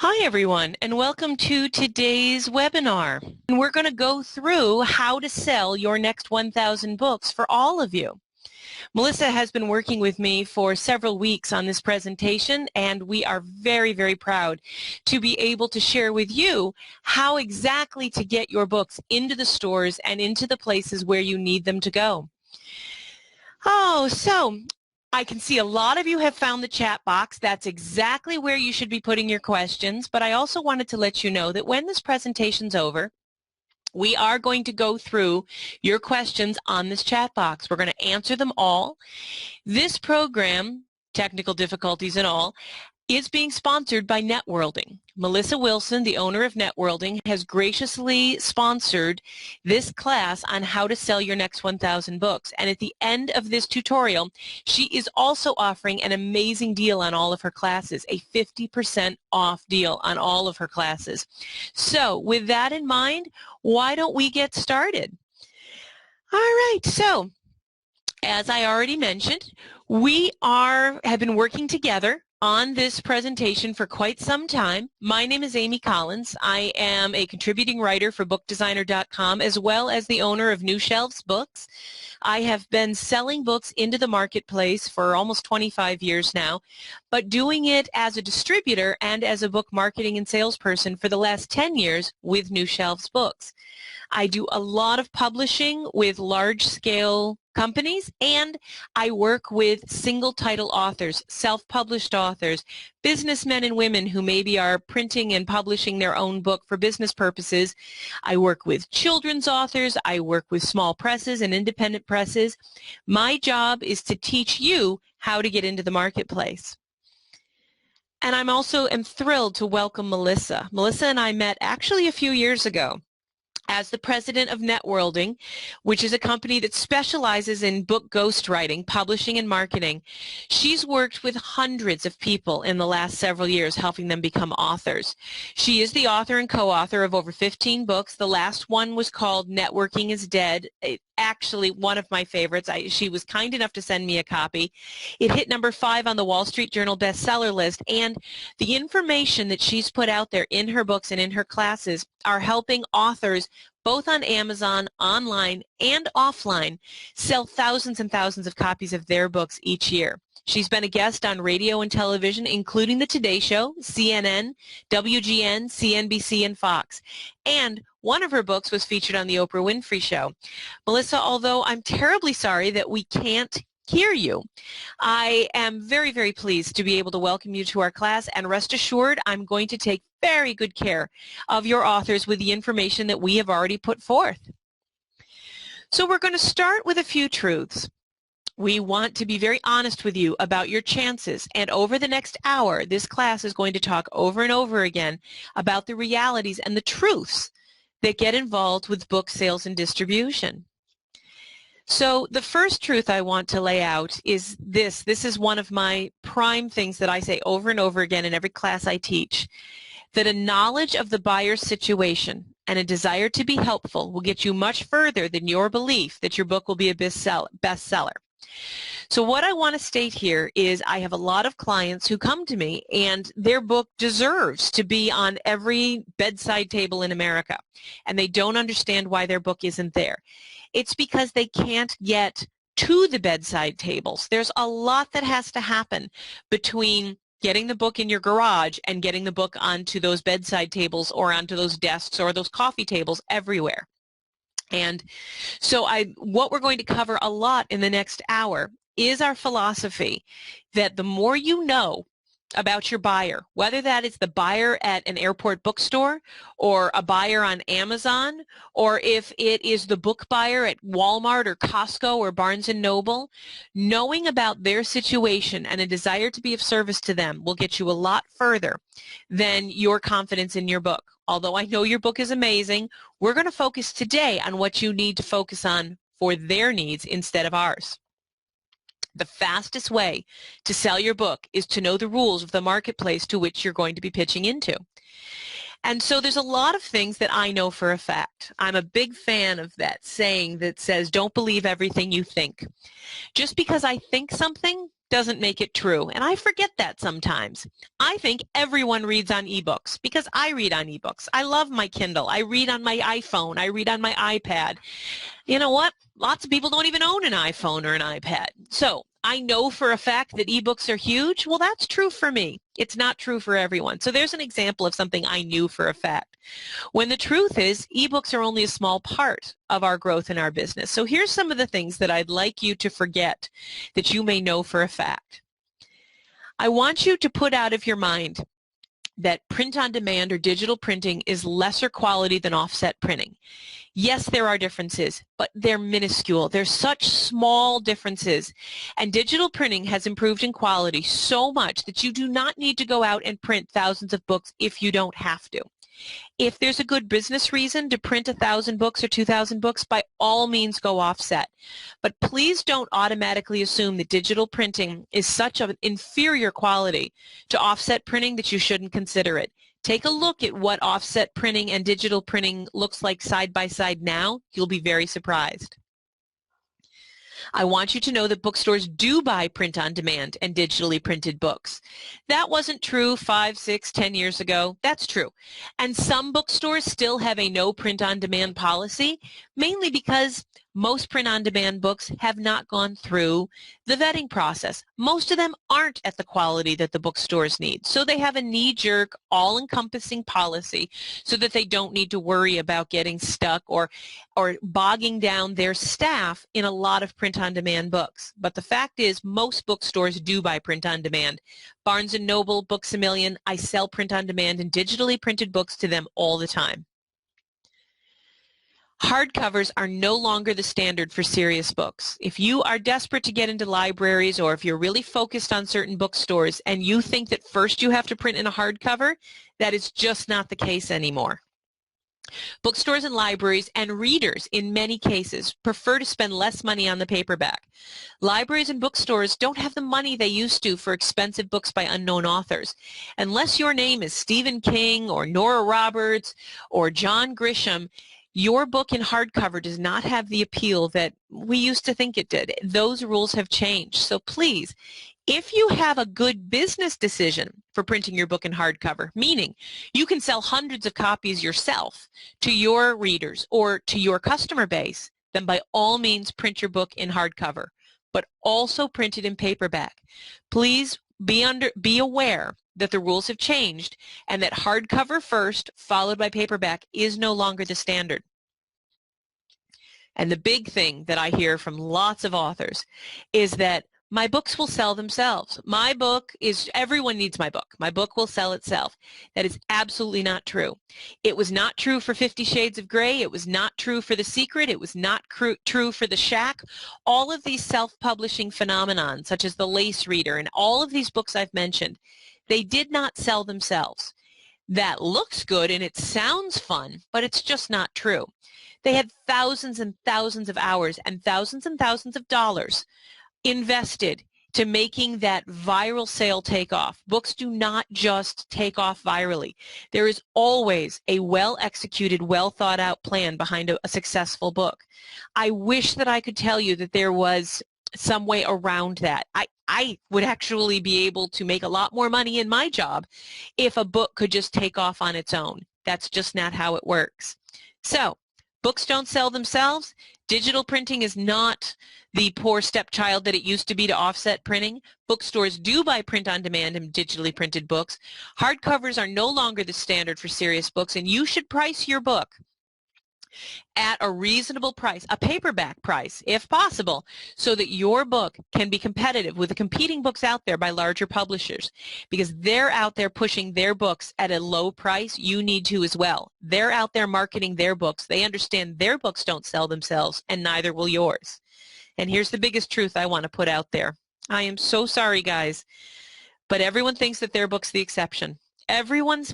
Hi everyone, and welcome to today's webinar. And we're going to go through how to sell your next 1,000 books for all of you. Melissa has been working with me for several weeks on this presentation, and we are very, very proud to be able to share with you how exactly to get your books into the stores and into the places where you need them to go. So I can see a lot of you have found the chat box. That's exactly where you should be putting your questions, but I also wanted to let you know that when this presentation's over, we are going to go through your questions on this chat box. We're going to answer them all. This program, technical difficulties and all, is being sponsored by Networlding. Melissa Wilson, the owner of Networlding, has graciously sponsored this class on how to sell your next 1,000 books. And at the end of this tutorial, she is also offering an amazing deal on all of her classes, a 50% off deal on all of her classes. So with that in mind, why don't we get started? All right, so as I already mentioned, we have been working together on this presentation for quite some time. My name is Amy Collins. I am a contributing writer for bookdesigner.com as well as the owner of New Shelves Books. I have been selling books into the marketplace for almost 25 years now, but doing it as a distributor and as a book marketing and salesperson for the last 10 years with New Shelves Books. I do a lot of publishing with large-scale companies, and I work with single-title authors, self-published authors, businessmen and women who maybe are printing and publishing their own book for business purposes. I work with children's authors. I work with small presses and independent presses. My job is to teach you how to get into the marketplace. And I'm also thrilled to welcome Melissa. Melissa and I met actually a few years ago as the president of Networlding, which is a company that specializes in book ghostwriting, publishing, and marketing. She's worked with hundreds of people in the last several years, helping them become authors. She is the author and co-author of over 15 books. The last one was called Networking is Dead. Actually, one of my favorites. She was kind enough to send me a copy. It hit number 5 on the Wall Street Journal bestseller list, and the information that she's put out there in her books and in her classes are helping authors both on Amazon, online, and offline, sell thousands and thousands of copies of their books each year. She's been a guest on radio and television, including The Today Show, CNN, WGN, CNBC, and Fox. And one of her books was featured on The Oprah Winfrey Show. Melissa, although I'm terribly sorry that we can't hear you, I am very, very pleased to be able to welcome you to our class, and rest assured I'm going to take very good care of your authors with the information that we have already put forth. So we're going to start with a few truths. We want to be very honest with you about your chances, and over the next hour, this class is going to talk over and over again about the realities and the truths that get involved with book sales and distribution. So the first truth I want to lay out is this. This is one of my prime things that I say over and over again in every class I teach, that a knowledge of the buyer's situation and a desire to be helpful will get you much further than your belief that your book will be a bestseller. So what I want to state here is I have a lot of clients who come to me and their book deserves to be on every bedside table in America, and they don't understand why their book isn't there. It's because they can't get to the bedside tables. There's a lot that has to happen between getting the book in your garage and getting the book onto those bedside tables or onto those desks or those coffee tables everywhere. And so what we're going to cover a lot in the next hour is our philosophy that the more you know about your buyer, whether that is the buyer at an airport bookstore or a buyer on Amazon, or if it is the book buyer at Walmart or Costco or Barnes & Noble, knowing about their situation and a desire to be of service to them will get you a lot further than your confidence in your book. Although I know your book is amazing, we're going to focus today on what you need to focus on for their needs instead of ours. The fastest way to sell your book is to know the rules of the marketplace to which you're going to be pitching into. And so there's a lot of things that I know for a fact. I'm a big fan of that saying that says, don't believe everything you think. Just because I think something doesn't make it true. And I forget that sometimes. I think everyone reads on ebooks because I read on ebooks. I love my Kindle. I read on my iPhone. I read on my iPad. You know what? Lots of people don't even own an iPhone or an iPad. So I know for a fact that ebooks are huge. Well, that's true for me. It's not true for everyone. So there's an example of something I knew for a fact. When the truth is, ebooks are only a small part of our growth in our business. So here's some of the things that I'd like you to forget that you may know for a fact. I want you to put out of your mind that print on demand or digital printing is lesser quality than offset printing. Yes, there are differences, but they're minuscule. They're such small differences. And digital printing has improved in quality so much that you do not need to go out and print thousands of books if you don't have to. If there's a good business reason to print 1,000 books or 2,000 books, by all means go offset. But please don't automatically assume that digital printing is such an inferior quality to offset printing that you shouldn't consider it. Take a look at what offset printing and digital printing looks like side by side now. You'll be very surprised. I want you to know that bookstores do buy print on demand and digitally printed books. That wasn't true 5, 6, 10 years ago. That's true. And some bookstores still have a no print on demand policy, mainly because most print on demand books have not gone through the vetting process. Most of them aren't at the quality that the bookstores need. So they have a knee-jerk, all-encompassing policy so that they don't need to worry about getting stuck or bogging down their staff in a lot of print-on-demand books. But the fact is, most bookstores do buy print-on-demand. Barnes & Noble, Books A Million, I sell print-on-demand and digitally printed books to them all the time. Hardcovers are no longer the standard for serious books. If you are desperate to get into libraries or if you're really focused on certain bookstores and you think that first you have to print in a hardcover, that is just not the case anymore. Bookstores and libraries and readers, in many cases, prefer to spend less money on the paperback. Libraries and bookstores don't have the money they used to for expensive books by unknown authors. Unless your name is Stephen King or Nora Roberts or John Grisham, your book in hardcover does not have the appeal that we used to think it did. Those rules have changed. So please, if you have a good business decision for printing your book in hardcover, meaning you can sell hundreds of copies yourself to your readers or to your customer base, then by all means print your book in hardcover, but also print it in paperback. Please be aware that the rules have changed and that hardcover first, followed by paperback, is no longer the standard. And the big thing that I hear from lots of authors is that my books will sell themselves. My book is, everyone needs my book. My book will sell itself. That is absolutely not true. It was not true for 50 Shades of Grey. It was not true for The Secret. It was not true for The Shack. All of these self-publishing phenomenons, such as The Lace Reader and all of these books I've mentioned, they did not sell themselves. That looks good and it sounds fun, but it's just not true. They had thousands and thousands of hours and thousands of dollars invested to making that viral sale take off. Books do not just take off virally. There is always a well-executed, well-thought-out plan behind a successful book. I wish that I could tell you that there was some way around that. I would actually be able to make a lot more money in my job if a book could just take off on its own. That's just not how it works. So, books don't sell themselves. Digital printing is not the poor stepchild that it used to be to offset printing. Bookstores do buy print on demand and digitally printed books. Hardcovers are no longer the standard for serious books, and you should price your book at a reasonable price, a paperback price, if possible, so that your book can be competitive with the competing books out there by larger publishers, because they're out there pushing their books at a low price. You need to as well. They're out there marketing their books. They understand their books don't sell themselves, and neither will yours. And here's the biggest truth I want to put out there. I am so sorry, guys, but everyone thinks that their book's the exception.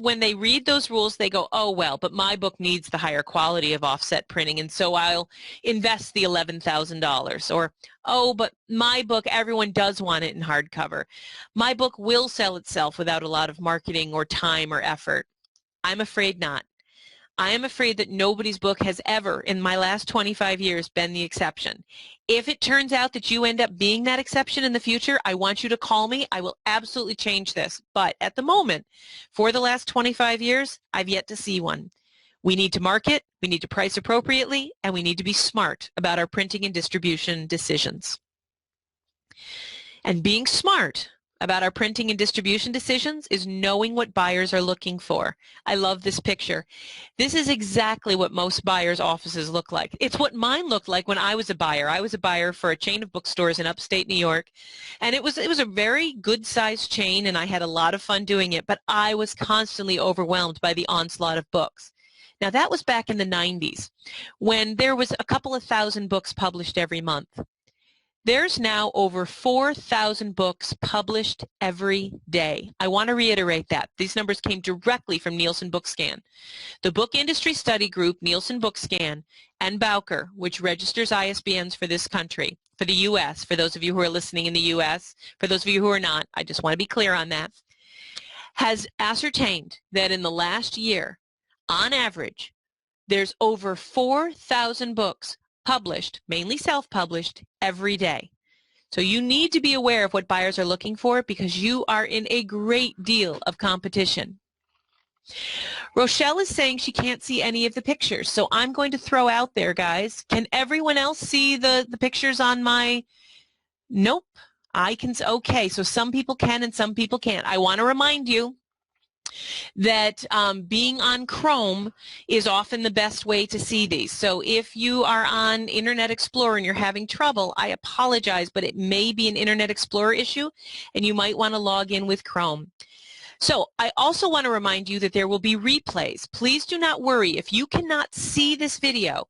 When they read those rules, they go, oh, well, but my book needs the higher quality of offset printing, and so I'll invest the $11,000. Or, oh, but my book, everyone does want it in hardcover. My book will sell itself without a lot of marketing or time or effort. I'm afraid not. I am afraid that nobody's book has ever, in my last 25 years, been the exception. If it turns out that you end up being that exception in the future, I want you to call me. I will absolutely change this. But at the moment, for the last 25 years, I've yet to see one. We need to market, we need to price appropriately, and we need to be smart about our printing and distribution decisions. And being smart about our printing and distribution decisions is knowing what buyers are looking for. I love this picture. This is exactly what most buyers' offices look like. It's what mine looked like when I was a buyer. I was a buyer for a chain of bookstores in upstate New York, and it was a very good-sized chain, and I had a lot of fun doing it, but I was constantly overwhelmed by the onslaught of books. Now, that was back in the 90s, when there was a couple of thousand books published every month. There's now over 4,000 books published every day. I want to reiterate that. These numbers came directly from Nielsen BookScan. The Book Industry Study Group, Nielsen BookScan, and Bowker, which registers ISBNs for this country, for the U.S., for those of you who are listening in the U.S., for those of you who are not, I just want to be clear on that, has ascertained that in the last year, on average, there's over 4,000 books published, mainly self-published, every day. So you need to be aware of what buyers are looking for because you are in a great deal of competition. Rochelle is saying she can't see any of the pictures, so I'm going to throw out there, guys. Can everyone else see the pictures on my... Nope. I can... Okay, so some people can and some people can't. I want to remind you that being on Chrome is often the best way to see these. So if you are on Internet Explorer and you're having trouble, I apologize, but it may be an Internet Explorer issue, and you might want to log in with Chrome. So I also want to remind you that there will be replays. Please do not worry. If you cannot see this video,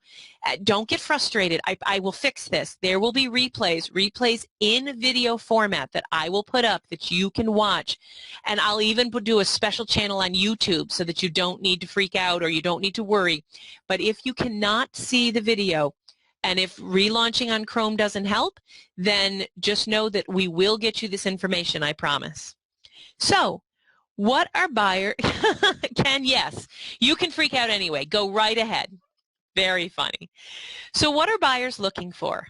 don't get frustrated. I will fix this. There will be replays in video format that I will put up that you can watch. And I'll even do a special channel on YouTube so that you don't need to freak out or you don't need to worry. But if you cannot see the video, and if relaunching on Chrome doesn't help, then just know that we will get you this information, I promise. So, what are buyers, Ken, yes, you can freak out anyway. Go right ahead. Very funny. So what are buyers looking for?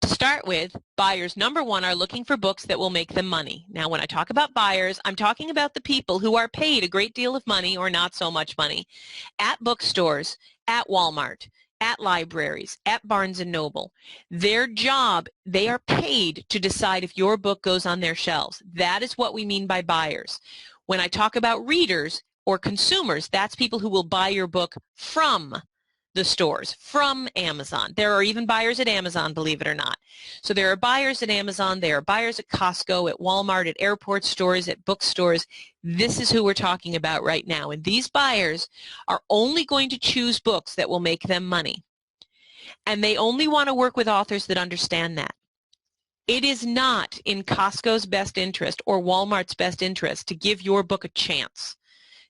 To start with, buyers, number one, are looking for books that will make them money. Now, when I talk about buyers, I'm talking about the people who are paid a great deal of money or not so much money at bookstores, at Walmart, at libraries, at Barnes & Noble. Their job, they are paid to decide if your book goes on their shelves. That is what we mean by buyers. When I talk about readers or consumers, that's people who will buy your book from the stores, from Amazon. There are even buyers at Amazon, believe it or not. So there are buyers at Amazon, there are buyers at Costco, at Walmart, at airport stores, at bookstores. This is who we're talking about right now. And these buyers are only going to choose books that will make them money. And they only want to work with authors that understand that. It is not in Costco's best interest or Walmart's best interest to give your book a chance,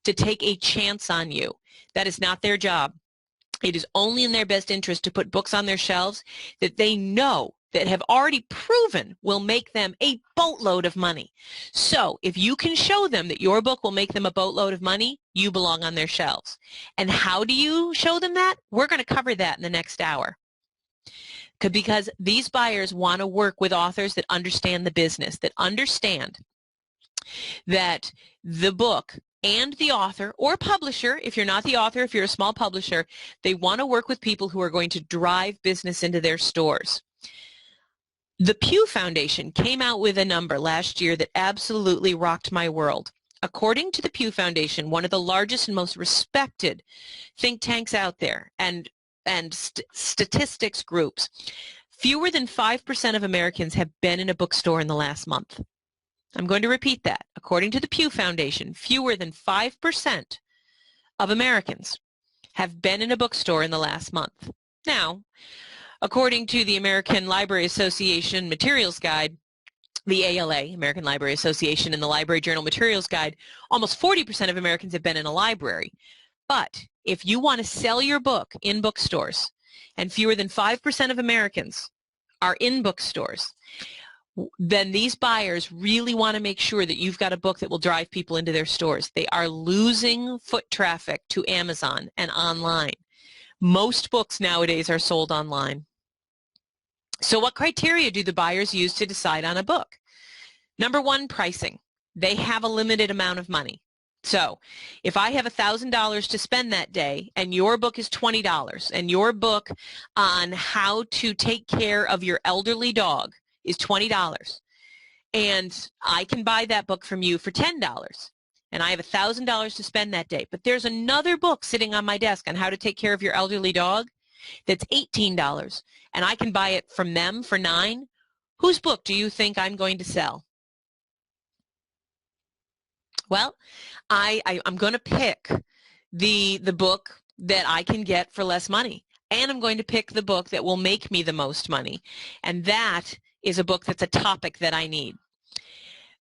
to take a chance on you. That is not their job. It is only in their best interest to put books on their shelves that they know that have already proven will make them a boatload of money. So if you can show them that your book will make them a boatload of money, you belong on their shelves. And how do you show them that? We're going to cover that in the next hour. Because these buyers want to work with authors that understand the business, that understand that the book and the author or publisher, if you're not the author, if you're a small publisher, they want to work with people who are going to drive business into their stores. The Pew Foundation came out with a number last year that absolutely rocked my world. According to the Pew Foundation, one of the largest and most respected think tanks out there and statistics groups, fewer than 5% of Americans have been in a bookstore in the last month. I'm going to repeat that. According to the Pew Foundation, fewer than 5% of Americans have been in a bookstore in the last month. Now, according to the American Library Association Materials Guide, the ALA, American Library Association, and the Library Journal Materials Guide, almost 40% of Americans have been in a library. But if you want to sell your book in bookstores, and fewer than 5% of Americans are in bookstores, then these buyers really want to make sure that you've got a book that will drive people into their stores. They are losing foot traffic to Amazon and online. Most books nowadays are sold online. So what criteria do the buyers use to decide on a book? Number one, pricing. They have a limited amount of money. So if I have $1,000 to spend that day and your book is $20 and your book on how to take care of your elderly dog is $20 and I can buy that book from you for $10 and I have $1,000 to spend that day, but there's another book sitting on my desk on how to take care of your elderly dog that's $18 and I can buy it from them for $9, whose book do you think I'm going to sell? Well, I'm going to pick the book that I can get for less money, and I'm going to pick the book that will make me the most money, and that is a book that's a topic that I need.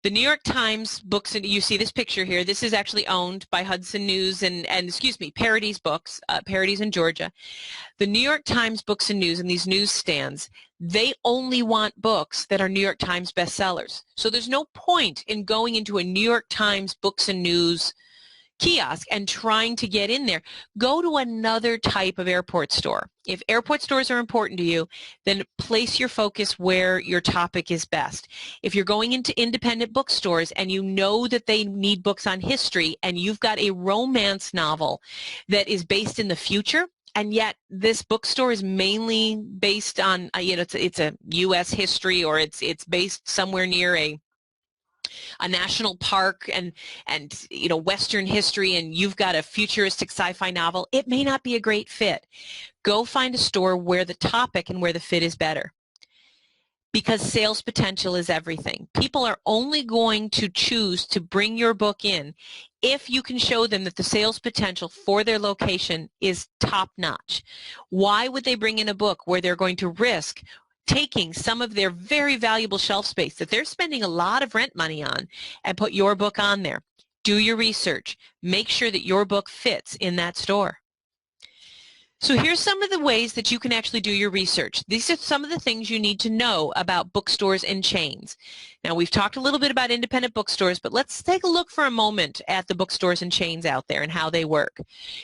The New York Times books, and you see this picture here, this is actually owned by Hudson News and excuse me, Parody's Books, Parody's in Georgia. The New York Times Books and News and these newsstands, they only want books that are New York Times bestsellers. So there's no point in going into a New York Times Books and News kiosk and trying to get in there. Go to another type of airport store. If airport stores are important to you, then place your focus where your topic is best. If you're going into independent bookstores and you know that they need books on history and you've got a romance novel that is based in the future, and yet this bookstore is mainly based on, it's a U.S. history, or it's based somewhere near a national park and Western history, and you've got a futuristic sci-fi novel, it may not be a great fit. Go find a store where the topic and where the fit is better, because sales potential is everything. People are only going to choose to bring your book in if you can show them that the sales potential for their location is top-notch. Why would they bring in a book where they're going to risk taking some of their very valuable shelf space that they're spending a lot of rent money on and put your book on there? Do your research. Make sure that your book fits in that store. So here's some of the ways that you can actually do your research. These are some of the things you need to know about bookstores and chains. Now, we've talked a little bit about independent bookstores, but let's take a look for a moment at the bookstores and chains out there and how they work.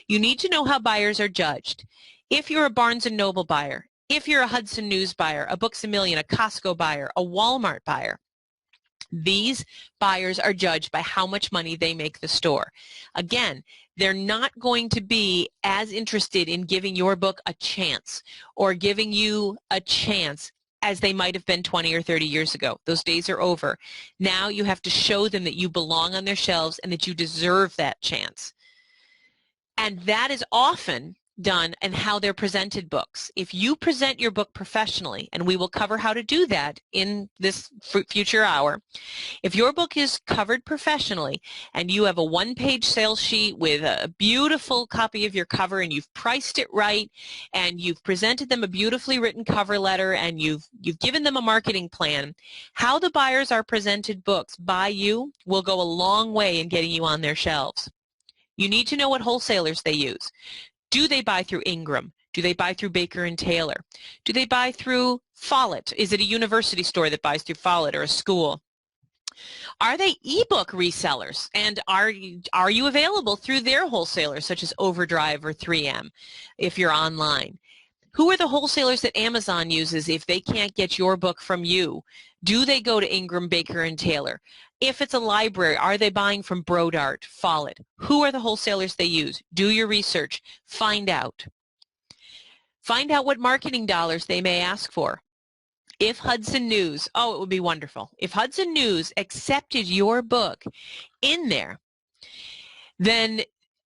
You need to know how buyers are judged. If you're a Barnes & Noble buyer, if you're a Hudson News buyer, a Books A Million, a Costco buyer, a Walmart buyer, these buyers are judged by how much money they make the store. Again, they're not going to be as interested in giving your book a chance or giving you a chance as they might have been 20 or 30 years ago. Those days are over. Now you have to show them that you belong on their shelves and that you deserve that chance. And that is often done and how they're presented books. If you present your book professionally, and we will cover how to do that in this future hour, if your book is covered professionally and you have a one-page sales sheet with a beautiful copy of your cover and you've priced it right and you've presented them a beautifully written cover letter and you've given them a marketing plan, how the buyers are presented books by you will go a long way in getting you on their shelves. You need to know what wholesalers they use. Do they buy through Ingram? Do they buy through Baker & Taylor? Do they buy through Follett? Is it a university store that buys through Follett or a school? Are they ebook resellers? And are you available through their wholesalers such as Overdrive or 3M if you're online? Who are the wholesalers that Amazon uses if they can't get your book from you? Do they go to Ingram, Baker & Taylor? If it's a library, are they buying from Brodart, Follett? Who are the wholesalers they use? Do your research. Find out. Find out what marketing dollars they may ask for. If Hudson News, oh, it would be wonderful. If Hudson News accepted your book in there, then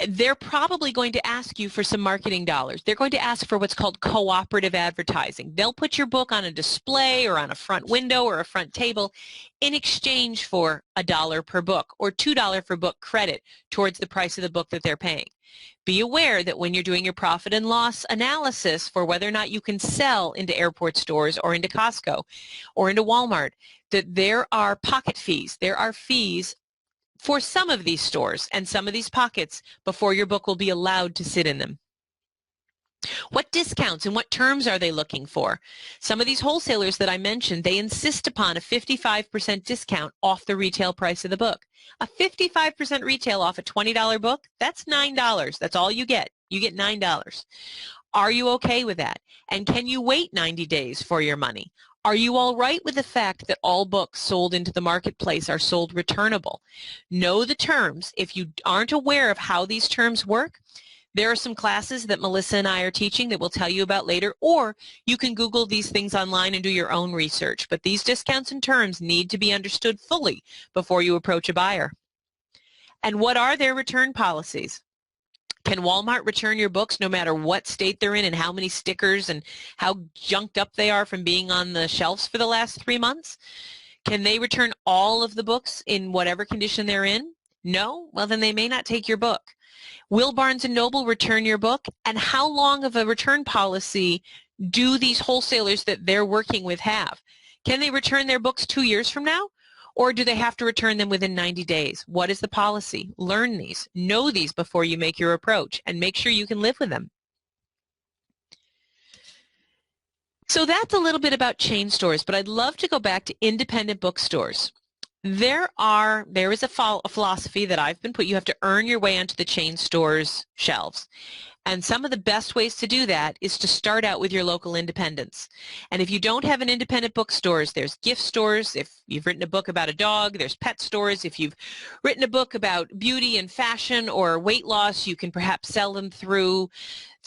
they're probably going to ask you for some marketing dollars. They're going to ask for what's called cooperative advertising. They'll put your book on a display or on a front window or a front table in exchange for $1 per book or $2 per book credit towards the price of the book that they're paying. Be aware that when you're doing your profit and loss analysis for whether or not you can sell into airport stores or into Costco or into Walmart, that there are pocket fees. There are fees for some of these stores and some of these pockets before your book will be allowed to sit in them. What discounts and what terms are they looking for? Some of these wholesalers that I mentioned, they insist upon a 55% discount off the retail price of the book. A 55% retail off a $20 book, that's $9. That's all you get. You get $9. Are you okay with that? And can you wait 90 days for your money? Are you all right with the fact that all books sold into the marketplace are sold returnable? Know the terms. If you aren't aware of how these terms work, there are some classes that Melissa and I are teaching that we'll tell you about later, or you can Google these things online and do your own research. But these discounts and terms need to be understood fully before you approach a buyer. And what are their return policies? Can Walmart return your books no matter what state they're in and how many stickers and how junked up they are from being on the shelves for the last 3 months? Can they return all of the books in whatever condition they're in? No? Well, then they may not take your book. Will Barnes & Noble return your book? And how long of a return policy do these wholesalers that they're working with have? Can they return their books 2 years from now? Or do they have to return them within 90 days? What is the policy? Learn these. Know these before you make your approach, and make sure you can live with them. So that's a little bit about chain stores, but I'd love to go back to independent bookstores. There is a philosophy that I've been put. You have to earn your way onto the chain store's shelves. And some of the best ways to do that is to start out with your local independents. And if you don't have an independent bookstores, there's gift stores. If you've written a book about a dog, there's pet stores. If you've written a book about beauty and fashion or weight loss, you can perhaps sell them through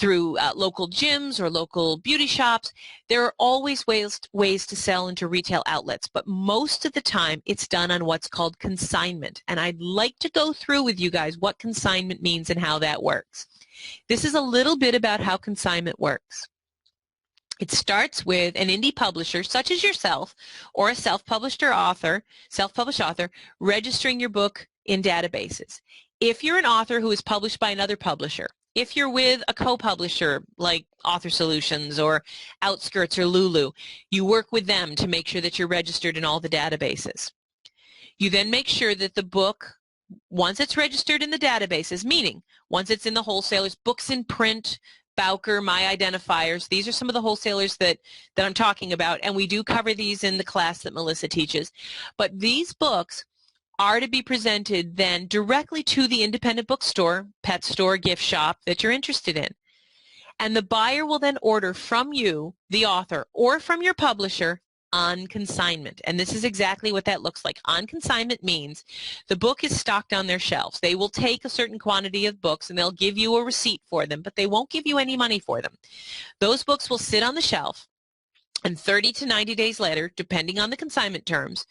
local gyms or local beauty shops. There are always ways to sell into retail outlets, but most of the time it's done on what's called consignment. And I'd like to go through with you guys what consignment means and how that works. This is a little bit about how consignment works. It starts with an indie publisher, such as yourself, or a self-published author, registering your book in databases. If you're an author who is published by another publisher, if you're with a co-publisher like Author Solutions or Outskirts or Lulu, you work with them to make sure that you're registered in all the databases. You then make sure that the book, once it's registered in the databases, meaning once it's in the wholesalers, books in print, Bowker, My Identifiers, these are some of the wholesalers that I'm talking about, and we do cover these in the class that Melissa teaches. But these books are to be presented then directly to the independent bookstore, pet store, gift shop that you're interested in. And the buyer will then order from you, the author, or from your publisher on consignment. And this is exactly what that looks like. On consignment means the book is stocked on their shelves. They will take a certain quantity of books and they'll give you a receipt for them, but they won't give you any money for them. Those books will sit on the shelf, and 30 to 90 days later, depending on the consignment terms,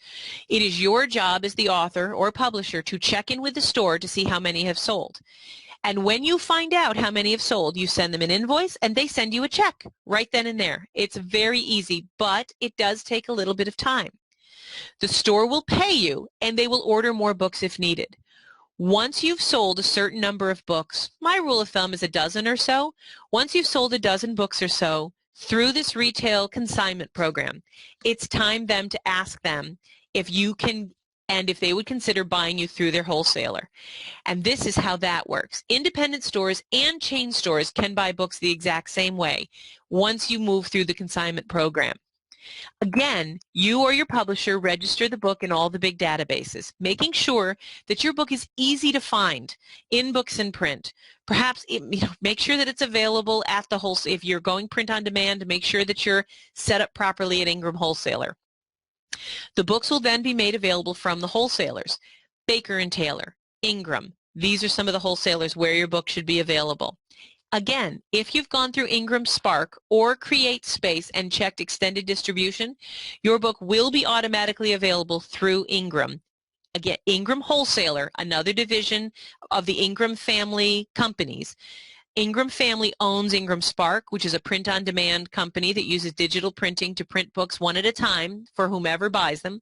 it is your job as the author or publisher to check in with the store to see how many have sold. And when you find out how many have sold, you send them an invoice and they send you a check right then and there. It's very easy, but it does take a little bit of time. The store will pay you and they will order more books if needed. Once you've sold a certain number of books, my rule of thumb is a dozen or so. Once you've sold a dozen books or so through this retail consignment program, it's time then to ask them if you can and if they would consider buying you through their wholesaler. And this is how that works. Independent stores and chain stores can buy books the exact same way once you move through the consignment program. Again, you or your publisher register the book in all the big databases, making sure that your book is easy to find in books in print. Perhaps make sure that it's available at the wholesale. If you're going print on demand, make sure that you're set up properly at Ingram Wholesaler. The books will then be made available from the wholesalers. Baker and Taylor, Ingram, these are some of the wholesalers where your book should be available. Again, if you've gone through Ingram Spark or Create Space and checked extended distribution, your book will be automatically available through Ingram. Again, Ingram Wholesaler, another division of the Ingram family companies. Ingram family owns Ingram Spark, which is a print-on-demand company that uses digital printing to print books one at a time for whomever buys them.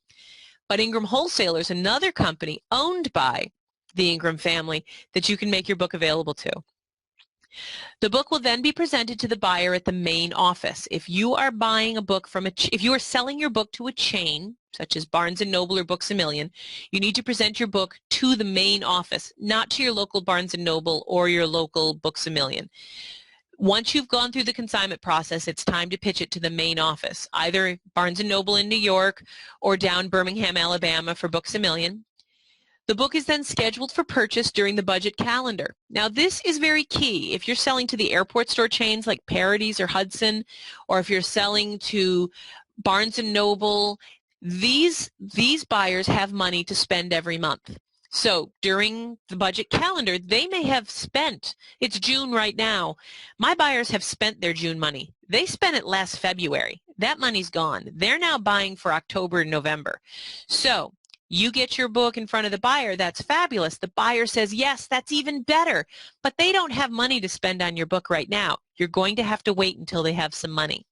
But Ingram Wholesaler is another company owned by the Ingram family that you can make your book available to. The book will then be presented to the buyer at the main office. If you are buying a book from if you are selling your book to a chain, such as Barnes & Noble or Books A Million, you need to present your book to the main office, not to your local Barnes & Noble or your local Books A Million. Once you've gone through the consignment process, it's time to pitch it to the main office, either Barnes & Noble in New York or down Birmingham, Alabama for Books A Million. The book is then scheduled for purchase during the budget calendar. Now, this is very key. If you're selling to the airport store chains like Parodies or Hudson, or if you're selling to Barnes & Noble, these buyers have money to spend every month. So during the budget calendar, they may have spent, it's June right now, my buyers have spent their June money. They spent it last February. That money's gone. They're now buying for October and November. So you get your book in front of the buyer, that's fabulous. The buyer says, yes, that's even better, but they don't have money to spend on your book right now. You're going to have to wait until they have some money.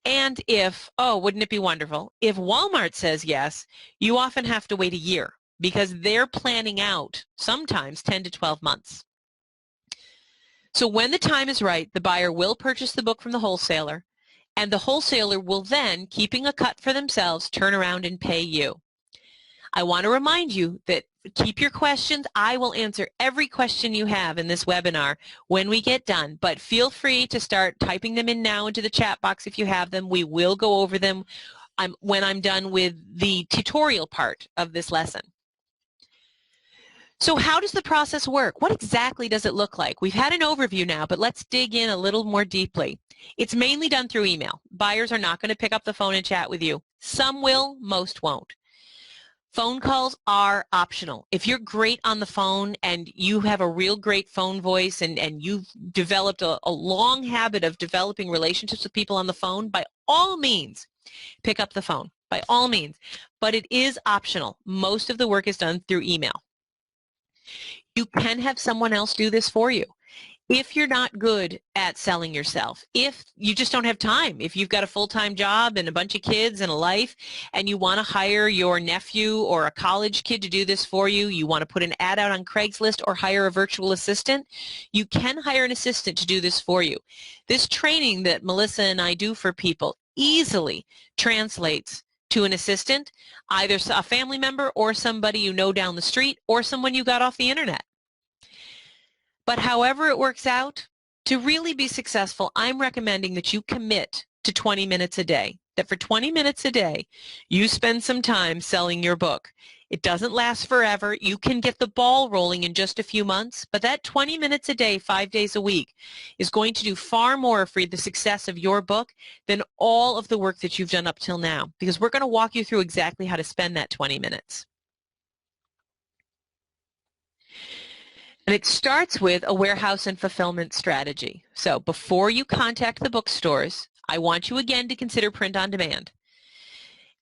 And if, oh, wouldn't it be wonderful, if Walmart says yes, you often have to wait a year, because they're planning out sometimes 10 to 12 months. So when the time is right, the buyer will purchase the book from the wholesaler, and the wholesaler will then, keeping a cut for themselves, turn around and pay you. I want to remind you that keep your questions. I will answer every question you have in this webinar when we get done, but feel free to start typing them in now into the chat box if you have them. We will go over them when I'm done with the tutorial part of this lesson. So how does the process work? What exactly does it look like? We've had an overview now, but let's dig in a little more deeply. It's mainly done through email. Buyers are not going to pick up the phone and chat with you. Some will, most won't. Phone calls are optional. If you're great on the phone and you have a real great phone voice and you've developed a long habit of developing relationships with people on the phone, by all means, pick up the phone, by all means. But it is optional. Most of the work is done through email. You can have someone else do this for you. If you're not good at selling yourself, if you just don't have time, if you've got a full-time job and a bunch of kids and a life and you want to hire your nephew or a college kid to do this for you, you want to put an ad out on Craigslist or hire a virtual assistant, you can hire an assistant to do this for you. This training that Melissa and I do for people easily translates to an assistant, either a family member or somebody you know down the street or someone you got off the internet. But however it works out, to really be successful, I'm recommending that you commit to 20 minutes a day, that for 20 minutes a day, you spend some time selling your book. It doesn't last forever. You can get the ball rolling in just a few months, but that 20 minutes a day, 5 days a week, is going to do far more for the success of your book than all of the work that you've done up till now, because we're going to walk you through exactly how to spend that 20 minutes. And it starts with a warehouse and fulfillment strategy. So before you contact the bookstores, I want you again to consider print on demand.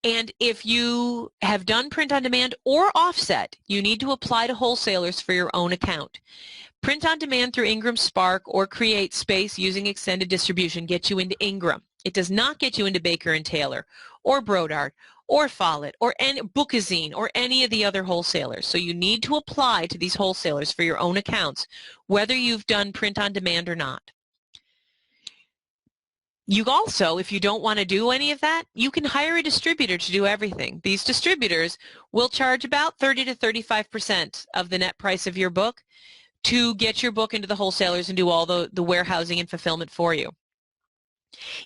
And if you have done print on demand or offset, you need to apply to wholesalers for your own account. Print on demand through Ingram Spark or Create Space using extended distribution gets you into Ingram. It does not get you into Baker & Taylor or Brodart or Follett or Bookazine or any of the other wholesalers. So you need to apply to these wholesalers for your own accounts, whether you've done print on demand or not. You also, if you don't want to do any of that, you can hire a distributor to do everything. These distributors will charge about 30 to 35% of the net price of your book to get your book into the wholesalers and do all the warehousing and fulfillment for you.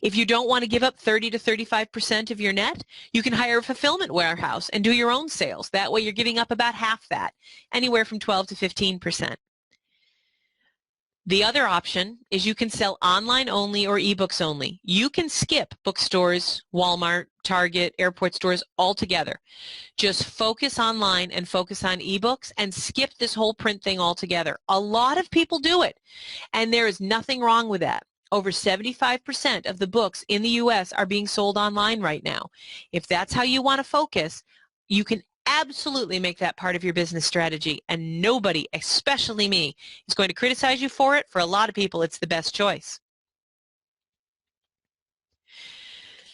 If you don't want to give up 30 to 35% of your net, you can hire a fulfillment warehouse and do your own sales. That way you're giving up about half that, anywhere from 12 to 15%. The other option is you can sell online only or ebooks only. You can skip bookstores, Walmart, Target, airport stores altogether. Just focus online and focus on ebooks and skip this whole print thing altogether. A lot of people do it, and there is nothing wrong with that. Over 75% of the books in the U.S. are being sold online right now. If that's how you want to focus, you can absolutely make that part of your business strategy, and nobody, especially me, is going to criticize you for it. For a lot of people, it's the best choice.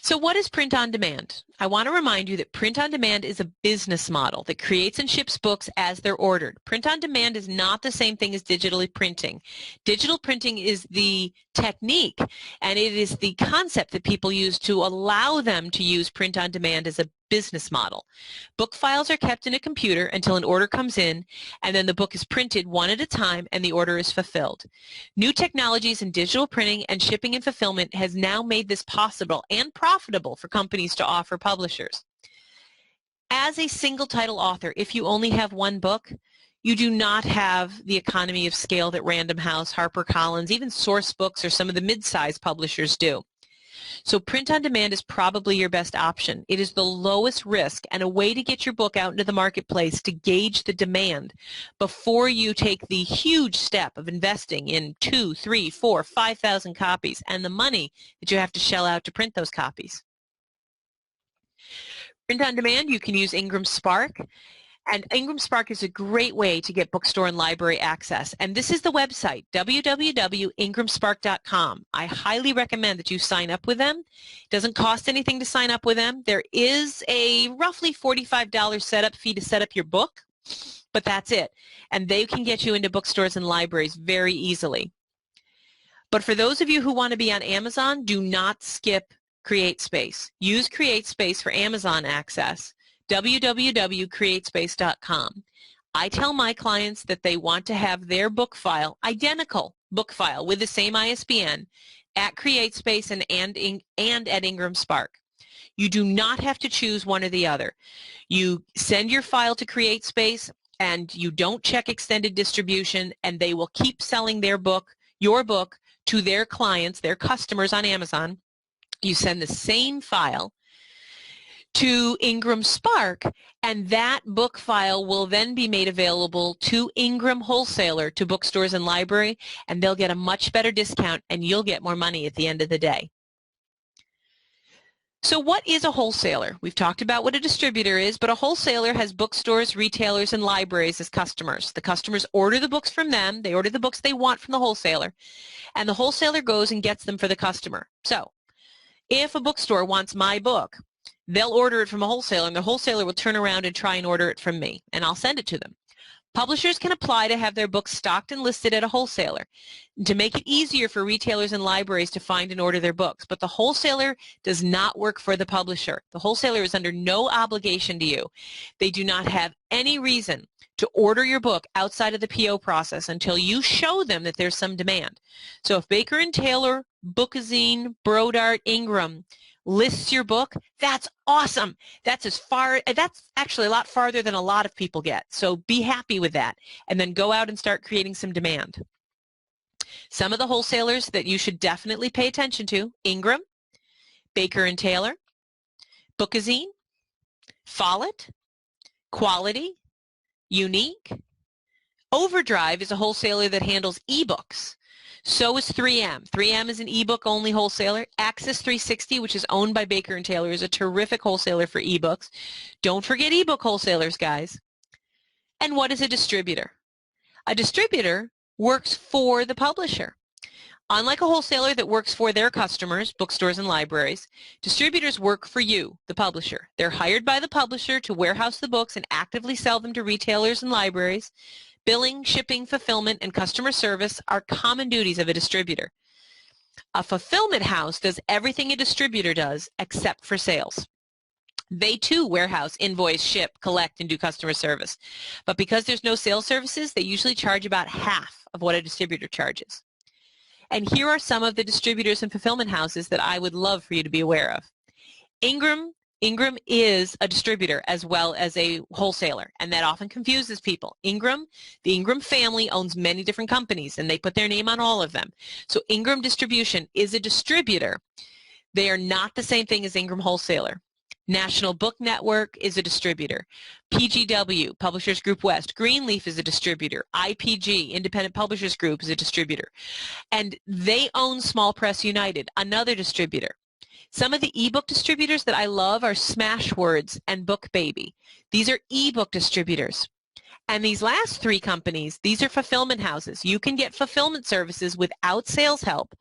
So what is print on demand? I want to remind you that print on demand is a business model that creates and ships books as they're ordered. Print on demand is not the same thing as digitally printing. Digital printing is the technique, and it is the concept that people use to allow them to use print on demand as a business model. Book files are kept in a computer until an order comes in, and then the book is printed one at a time and the order is fulfilled. New technologies in digital printing and shipping and fulfillment has now made this possible and profitable for companies to offer publishers. As a single title author, if you only have one book, you do not have the economy of scale that Random House, HarperCollins, even Source Books, or some of the mid-sized publishers do. So print on demand is probably your best option. It is the lowest risk and a way to get your book out into the marketplace to gauge the demand before you take the huge step of investing in 2, 3, 4, 5,000 copies and the money that you have to shell out to print those copies. Print on demand, you can use Ingram Spark. And Ingram Spark is a great way to get bookstore and library access. And this is the website, www.ingramspark.com. I highly recommend that you sign up with them. It doesn't cost anything to sign up with them. There is a roughly $45 setup fee to set up your book, but that's it. And they can get you into bookstores and libraries very easily. But for those of you who want to be on Amazon, do not skip CreateSpace. Use CreateSpace for Amazon access. www.createspace.com. I tell my clients that they want to have their book file, identical book file with the same ISBN, at CreateSpace and at Ingram Spark. You do not have to choose one or the other. You send your file to CreateSpace and you don't check extended distribution, and they will keep selling their book, your book, to their clients, their customers on Amazon. You send the same file to Ingram Spark, and that book file will then be made available to Ingram Wholesaler, to bookstores and library, and they'll get a much better discount, and you'll get more money at the end of the day. So what is a wholesaler? We've talked about what a distributor is, but a wholesaler has bookstores, retailers, and libraries as customers. The customers order the books from them. They order the books they want from the wholesaler, and the wholesaler goes and gets them for the customer. So if a bookstore wants my book, they'll order it from a wholesaler, and the wholesaler will turn around and try and order it from me, and I'll send it to them. Publishers can apply to have their books stocked and listed at a wholesaler to make it easier for retailers and libraries to find and order their books, but the wholesaler does not work for the publisher. The wholesaler is under no obligation to you. They do not have any reason to order your book outside of the PO process until you show them that there's some demand. So if Baker & Taylor, Bookazine, Brodart, Ingram lists your book, that's awesome. That's actually a lot farther than a lot of people get. So be happy with that, and then go out and start creating some demand. Some of the wholesalers that you should definitely pay attention to: Ingram, Baker & Taylor, Bookazine, Follett, Quality, Unique. Overdrive is a wholesaler that handles ebooks. So is 3M. 3M is an ebook only wholesaler. Access 360, which is owned by Baker & Taylor, is a terrific wholesaler for ebooks. Don't forget ebook wholesalers, guys. And what is a distributor? A distributor works for the publisher. Unlike a wholesaler that works for their customers, bookstores and libraries, distributors work for you, the publisher. They're hired by the publisher to warehouse the books and actively sell them to retailers and libraries. Billing, shipping, fulfillment, and customer service are common duties of a distributor. A fulfillment house does everything a distributor does except for sales. They too warehouse, invoice, ship, collect, and do customer service. But because there's no sales services, they usually charge about half of what a distributor charges. And here are some of the distributors and fulfillment houses that I would love for you to be aware of. Ingram is a distributor as well as a wholesaler, and that often confuses people. The Ingram family owns many different companies, and they put their name on all of them. So Ingram Distribution is a distributor. They are not the same thing as Ingram Wholesaler. National Book Network is a distributor. PGW, Publishers Group West. Greenleaf is a distributor. IPG, Independent Publishers Group, is a distributor. And they own Small Press United, another distributor. Some of the ebook distributors that I love are Smashwords and BookBaby. These are ebook distributors. And these last three companies, these are fulfillment houses. You can get fulfillment services without sales help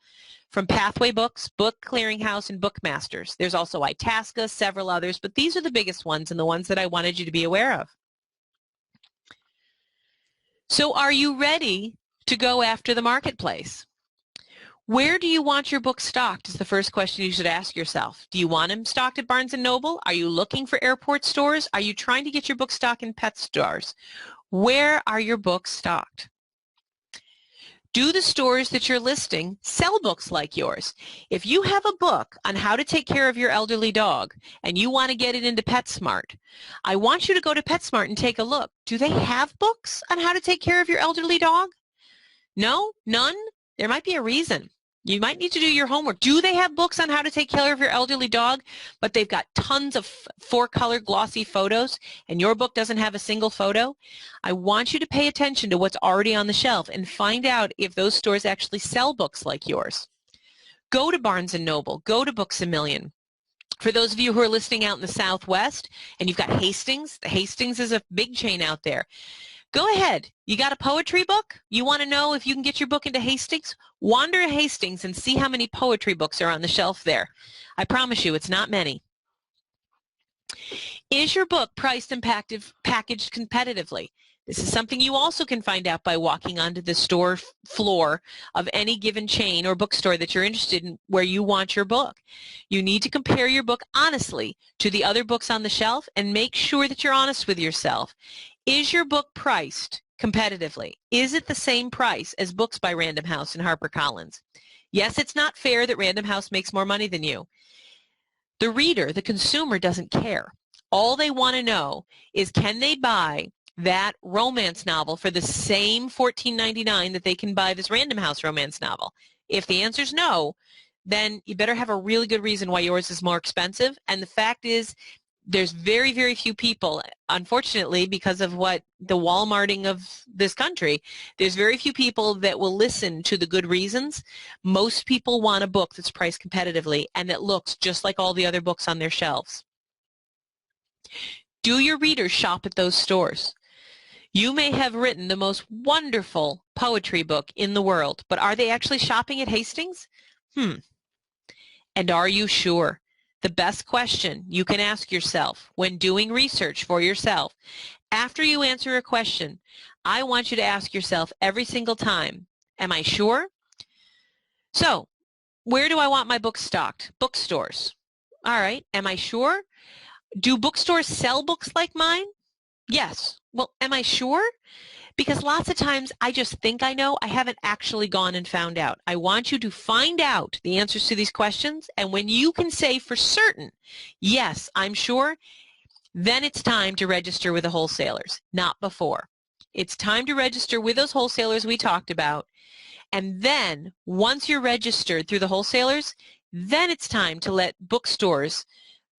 from Pathway Books, Book Clearinghouse, and Bookmasters. There's also Itasca, several others, but these are the biggest ones and the ones that I wanted you to be aware of. So are you ready to go after the marketplace? Where do you want your book stocked is the first question you should ask yourself. Do you want them stocked at Barnes & Noble? Are you looking for airport stores? Are you trying to get your book stocked in pet stores? Where are your books stocked? Do the stores that you're listing sell books like yours? If you have a book on how to take care of your elderly dog and you want to get it into PetSmart, I want you to go to PetSmart and take a look. Do they have books on how to take care of your elderly dog? No? None? There might be a reason. You might need to do your homework. Do they have books on how to take care of your elderly dog, but they've got tons of 4-color glossy photos and your book doesn't have a single photo? I want you to pay attention to what's already on the shelf and find out if those stores actually sell books like yours. Go to Barnes & Noble. Go to Books A Million. For those of you who are listening out in the Southwest and you've got Hastings, Hastings is a big chain out there. Go ahead. You got a poetry book? You want to know if you can get your book into Hastings? Wander to Hastings and see how many poetry books are on the shelf there. I promise you it's not many. Is your book priced and packaged competitively? This is something you also can find out by walking onto the store floor of any given chain or bookstore that you're interested in where you want your book. You need to compare your book honestly to the other books on the shelf and make sure that you're honest with yourself. Is your book priced competitively? Is it the same price as books by Random House and HarperCollins? Yes, it's not fair that Random House makes more money than you. The reader, the consumer, doesn't care. All they want to know is, can they buy that romance novel for the same $14.99 that they can buy this Random House romance novel? If the answer is no, then you better have a really good reason why yours is more expensive. And the fact is, there's very, very few people, unfortunately, because of what the Walmarting of this country, there's very few people that will listen to the good reasons. Most people want a book that's priced competitively and that looks just like all the other books on their shelves. Do your readers shop at those stores? You may have written the most wonderful poetry book in the world, but are they actually shopping at Hastings? And are you sure? The best question you can ask yourself when doing research for yourself, after you answer a question, I want you to ask yourself every single time, am I sure? So, where do I want my books stocked? Bookstores. All right, am I sure? Do bookstores sell books like mine? Yes. Well, am I sure? Because lots of times I just think I know. I haven't actually gone and found out. I want you to find out the answers to these questions, and when you can say for certain, yes, I'm sure, then it's time to register with the wholesalers, not before. It's time to register with those wholesalers we talked about, and then once you're registered through the wholesalers, then it's time to let bookstores,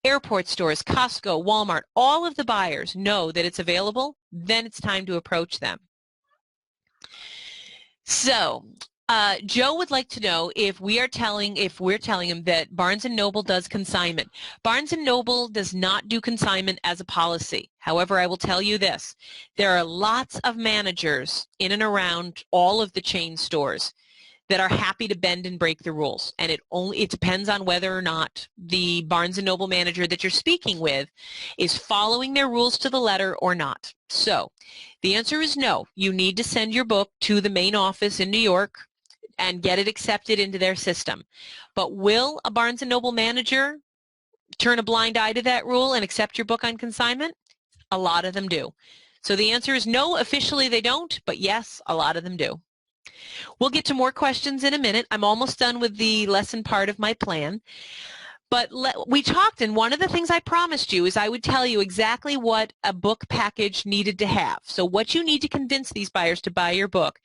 airport stores, Costco, Walmart, all of the buyers know that it's available. Then it's time to approach them. So Joe would like to know if we're telling him that Barnes & Noble does consignment. Barnes & Noble does not do consignment as a policy. However, I will tell you this. There are lots of managers in and around all of the chain stores that are happy to bend and break the rules. And it depends on whether or not the Barnes & Noble manager that you're speaking with is following their rules to the letter or not. So the answer is no. You need to send your book to the main office in New York and get it accepted into their system. But will a Barnes & Noble manager turn a blind eye to that rule and accept your book on consignment? A lot of them do. So the answer is no, officially they don't, but yes, a lot of them do. We'll get to more questions in a minute. I'm almost done with the lesson part of my plan. But we talked, and one of the things I promised you is I would tell you exactly what a book package needed to have. So what you need to convince these buyers to buy your book,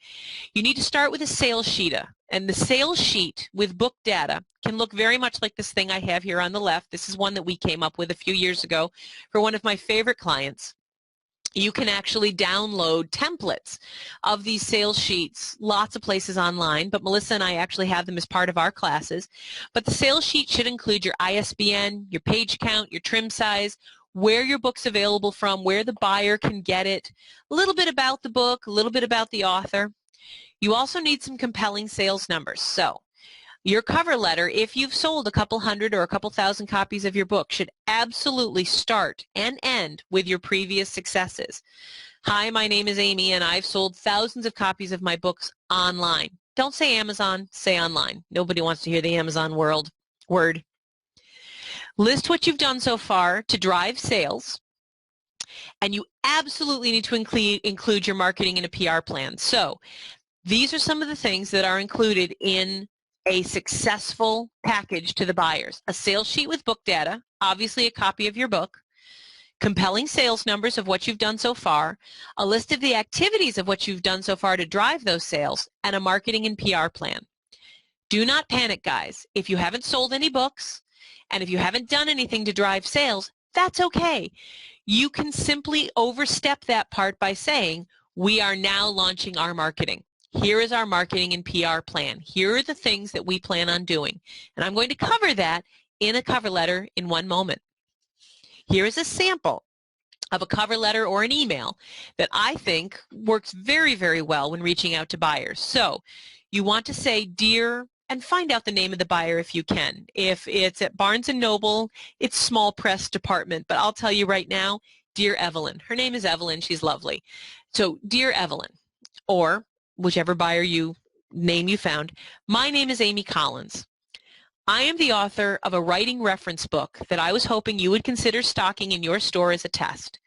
you need to start with a sales sheet. And the sales sheet with book data can look very much like this thing I have here on the left. This is one that we came up with a few years ago for one of my favorite clients. You can actually download templates of these sales sheets, lots of places online, but Melissa and I actually have them as part of our classes. But the sales sheet should include your ISBN, your page count, your trim size, where your book's available from, where the buyer can get it, a little bit about the book, a little bit about the author. You also need some compelling sales numbers. So your cover letter, if you've sold a couple hundred or a couple thousand copies of your book, should absolutely start and end with your previous successes. Hi, my name is Amy, and I've sold thousands of copies of my books online. Don't say Amazon, say online. Nobody wants to hear the Amazon word. List what you've done so far to drive sales, and you absolutely need to include your marketing and a PR plan. So these are some of the things that are included in a successful package to the buyers. A sales sheet with book data, obviously a copy of your book, compelling sales numbers of what you've done so far, a list of the activities of what you've done so far to drive those sales, and a marketing and PR plan. Do not panic, guys. If you haven't sold any books, and if you haven't done anything to drive sales, that's okay. You can simply overstep that part by saying, we are now launching our marketing. Here is our marketing and PR plan. Here are the things that we plan on doing. And I'm going to cover that in a cover letter in one moment. Here is a sample of a cover letter or an email that I think works very, very well when reaching out to buyers. So you want to say, dear, and find out the name of the buyer if you can. If it's at Barnes & Noble, it's small press department, but I'll tell you right now, dear Evelyn. Her name is Evelyn. She's lovely. So dear Evelyn, or whichever buyer name you found, my name is Amy Collins. I am the author of a writing reference book that I was hoping you would consider stocking in your store as a test.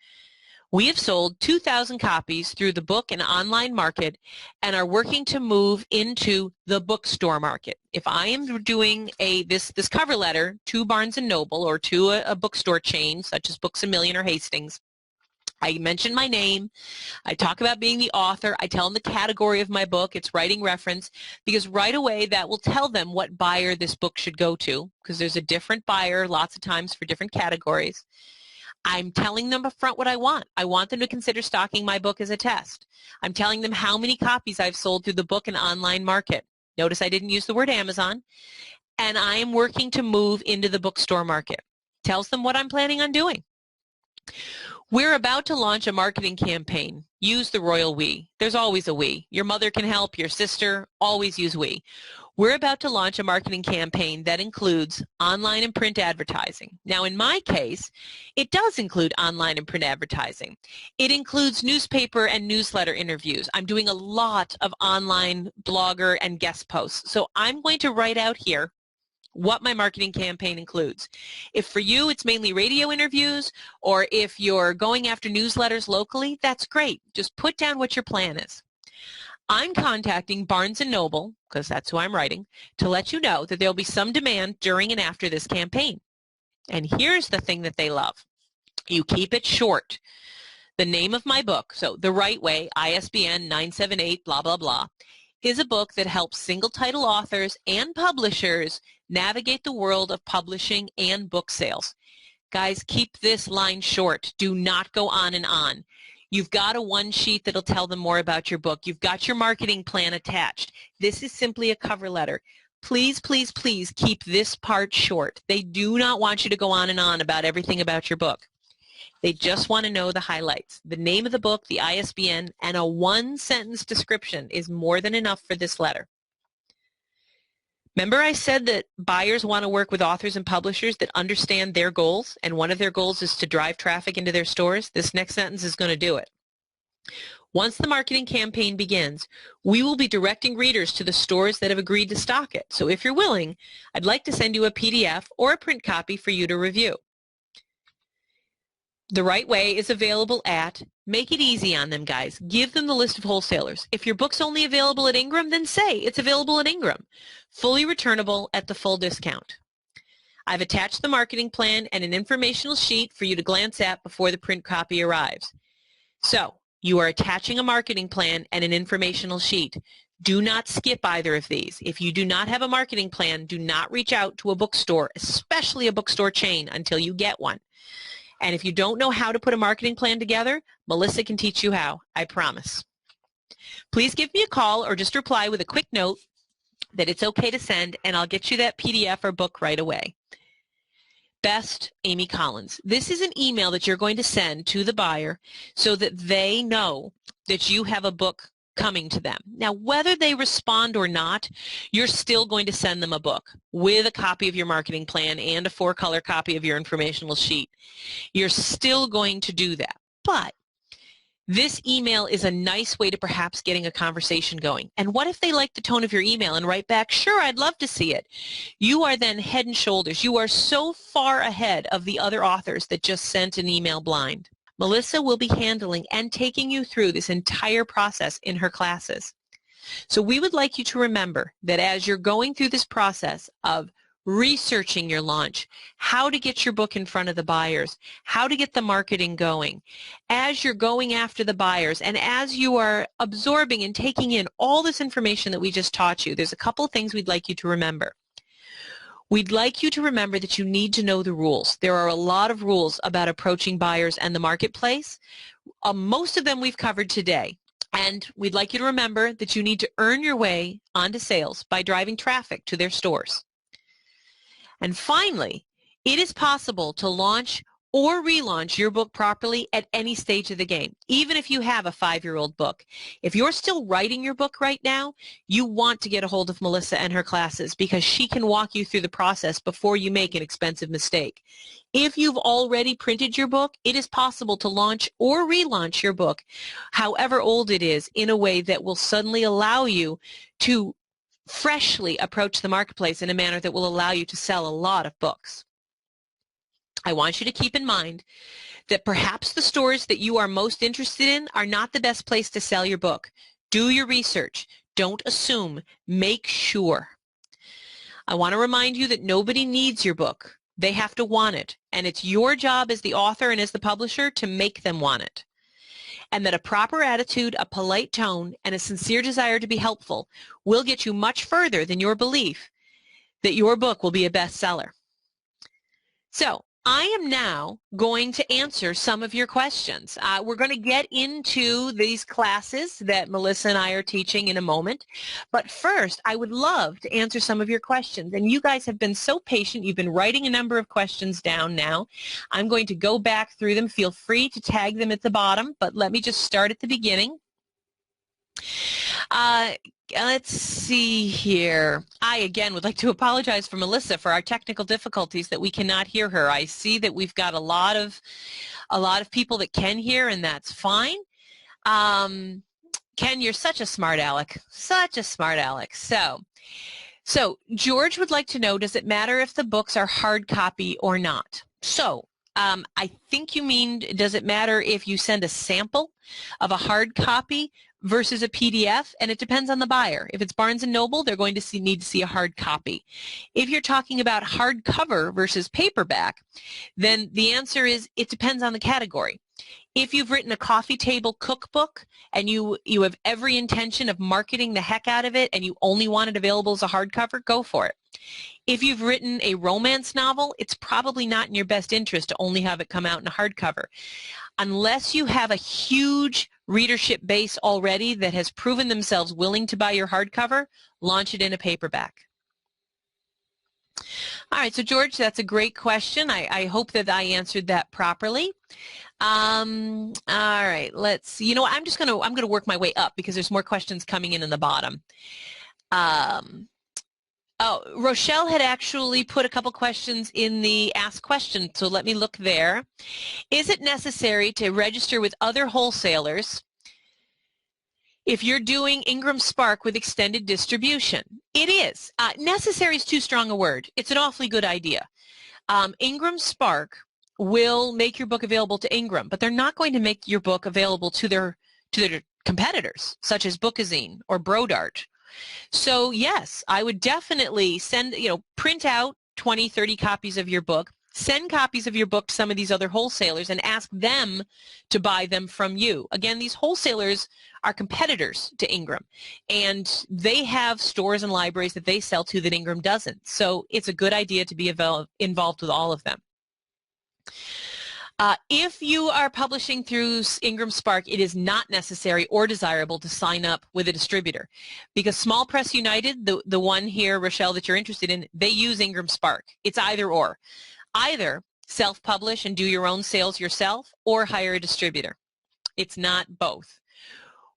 We have sold 2,000 copies through the book and online market and are working to move into the bookstore market. If I am doing this cover letter to Barnes & Noble or to a bookstore chain such as Books A Million or Hastings, I mention my name, I talk about being the author, I tell them the category of my book, it's writing reference, because right away that will tell them what buyer this book should go to, because there's a different buyer lots of times for different categories. I'm telling them up front what I want. I want them to consider stocking my book as a test. I'm telling them how many copies I've sold through the book and online market. Notice I didn't use the word Amazon. And I am working to move into the bookstore market. Tells them what I'm planning on doing. We're about to launch a marketing campaign. Use the royal we. There's always a we. Your mother can help, your sister, always use we. We're about to launch a marketing campaign that includes online and print advertising. Now, in my case, it does include online and print advertising. It includes newspaper and newsletter interviews. I'm doing a lot of online blogger and guest posts. So I'm going to write out here what my marketing campaign includes. If for you it's mainly radio interviews, or if you're going after newsletters locally, that's great. Just put down what your plan is. I'm contacting Barnes & Noble, because that's who I'm writing, to let you know that there'll be some demand during and after this campaign. And here's the thing that they love. You keep it short. The name of my book, so The Right Way, ISBN 978, blah, blah, blah, is a book that helps single-title authors and publishers navigate the world of publishing and book sales. Guys, keep this line short. Do not go on and on. You've got a one sheet that'll tell them more about your book. You've got your marketing plan attached. This is simply a cover letter. Please, please, please keep this part short. They do not want you to go on and on about everything about your book. They just want to know the highlights. The name of the book, the ISBN, and a one-sentence description is more than enough for this letter. Remember I said that buyers want to work with authors and publishers that understand their goals, and one of their goals is to drive traffic into their stores? This next sentence is going to do it. Once the marketing campaign begins, we will be directing readers to the stores that have agreed to stock it. So if you're willing, I'd like to send you a PDF or a print copy for you to review. The Right Way is available at, make it easy on them, guys. Give them the list of wholesalers. If your book's only available at Ingram, then say it's available at Ingram. Fully returnable at the full discount. I've attached the marketing plan and an informational sheet for you to glance at before the print copy arrives. So, you are attaching a marketing plan and an informational sheet. Do not skip either of these. If you do not have a marketing plan, do not reach out to a bookstore, especially a bookstore chain, until you get one. And if you don't know how to put a marketing plan together, Melissa can teach you how, I promise. Please give me a call or just reply with a quick note that it's okay to send, and I'll get you that PDF or book right away. Best, Amy Collins. This is an email that you're going to send to the buyer so that they know that you have a book coming to them. Now, whether they respond or not, you're still going to send them a book with a copy of your marketing plan and a 4-color copy of your informational sheet. You're still going to do that. But This email is a nice way to perhaps getting a conversation going. And what if they like the tone of your email and write back, sure, I'd love to see it. You are then head and shoulders. You are so far ahead of the other authors that just sent an email blind. Melissa will be handling and taking you through this entire process in her classes. So we would like you to remember that as you're going through this process of researching your launch, how to get your book in front of the buyers, how to get the marketing going, as you're going after the buyers, and as you are absorbing and taking in all this information that we just taught you, there's a couple of things we'd like you to remember. We'd like you to remember that you need to know the rules. There are a lot of rules about approaching buyers and the marketplace. Most of them we've covered today. And we'd like you to remember that you need to earn your way onto sales by driving traffic to their stores. And finally, it is possible to launch or relaunch your book properly at any stage of the game, even if you have a 5-year-old book. If you're still writing your book right now, you want to get a hold of Melissa and her classes because she can walk you through the process before you make an expensive mistake. If you've already printed your book, it is possible to launch or relaunch your book, however old it is, in a way that will suddenly allow you to freshly approach the marketplace in a manner that will allow you to sell a lot of books. I want you to keep in mind that perhaps the stores that you are most interested in are not the best place to sell your book. Do your research. Don't assume. Make sure. I want to remind you that nobody needs your book. They have to want it, and it's your job as the author and as the publisher to make them want it. And that a proper attitude, a polite tone, and a sincere desire to be helpful will get you much further than your belief that your book will be a bestseller. So I am now going to answer some of your questions. We're going to get into these classes that Melissa and I are teaching in a moment. But first, I would love to answer some of your questions. And you guys have been so patient. You've been writing a number of questions down now. I'm going to go back through them. Feel free to tag them at the bottom, but let me just start at the beginning. Let's see here. I, again, would like to apologize for Melissa for our technical difficulties that we cannot hear her. I see that we've got a lot of people that can hear, and that's fine. Ken, you're such a smart aleck. Such a smart aleck. So George would like to know, does it matter if the books are hard copy or not? So I think you mean, does it matter if you send a sample of a hard copy versus a PDF? And it depends on the buyer. If it's Barnes & Noble, they're going to need to see a hard copy. If you're talking about hardcover versus paperback, then the answer is it depends on the category. If you've written a coffee table cookbook and you have every intention of marketing the heck out of it and you only want it available as a hardcover, go for it. If you've written a romance novel, it's probably not in your best interest to only have it come out in a hardcover. Unless you have a huge readership base already that has proven themselves willing to buy your hardcover, launch it in a paperback. All right, so George, that's a great question. I hope that I answered that properly. All right, let's see. You know what? I'm gonna work my way up because there's more questions coming in the bottom. Oh, Rochelle had actually put a couple questions in the Ask Question, so let me look there. Is it necessary to register with other wholesalers if you're doing Ingram Spark with extended distribution? It is. Necessary is too strong a word. It's an awfully good idea. Ingram Spark will make your book available to Ingram, but they're not going to make your book available to their competitors, such as Bookazine or Brodart. So yes, I would definitely print out 20, 30 copies of your book, send copies of your book to some of these other wholesalers and ask them to buy them from you. Again, these wholesalers are competitors to Ingram, and they have stores and libraries that they sell to that Ingram doesn't. So it's a good idea to be involved with all of them. If you are publishing through Ingram Spark, it is not necessary or desirable to sign up with a distributor, because Small Press United, the one here, Rochelle, that you're interested in, they use Ingram Spark. It's either or. Either self-publish and do your own sales yourself or hire a distributor. It's not both.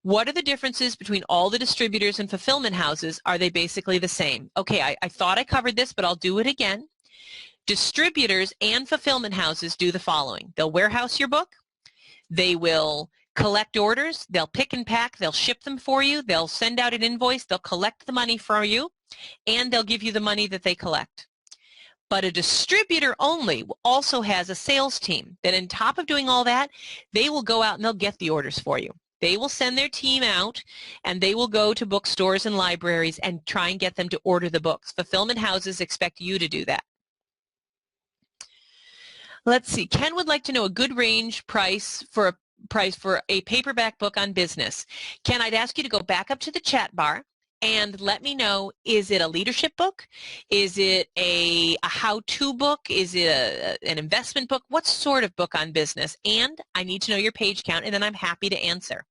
What are the differences between all the distributors and fulfillment houses? Are they basically the same? Okay, I thought I covered this, but I'll do it again. Distributors and fulfillment houses do the following. They'll warehouse your book. They will collect orders. They'll pick and pack. They'll ship them for you. They'll send out an invoice. They'll collect the money for you, and they'll give you the money that they collect. But a distributor only also has a sales team that on top of doing all that, they will go out and they'll get the orders for you. They will send their team out, and they will go to bookstores and libraries and try and get them to order the books. Fulfillment houses expect you to do that. Let's see. Ken would like to know a good range price for a paperback book on business. Ken, I'd ask you to go back up to the chat bar and let me know, is it a leadership book? Is it a how-to book? Is it an investment book? What sort of book on business? And I need to know your page count, and then I'm happy to answer.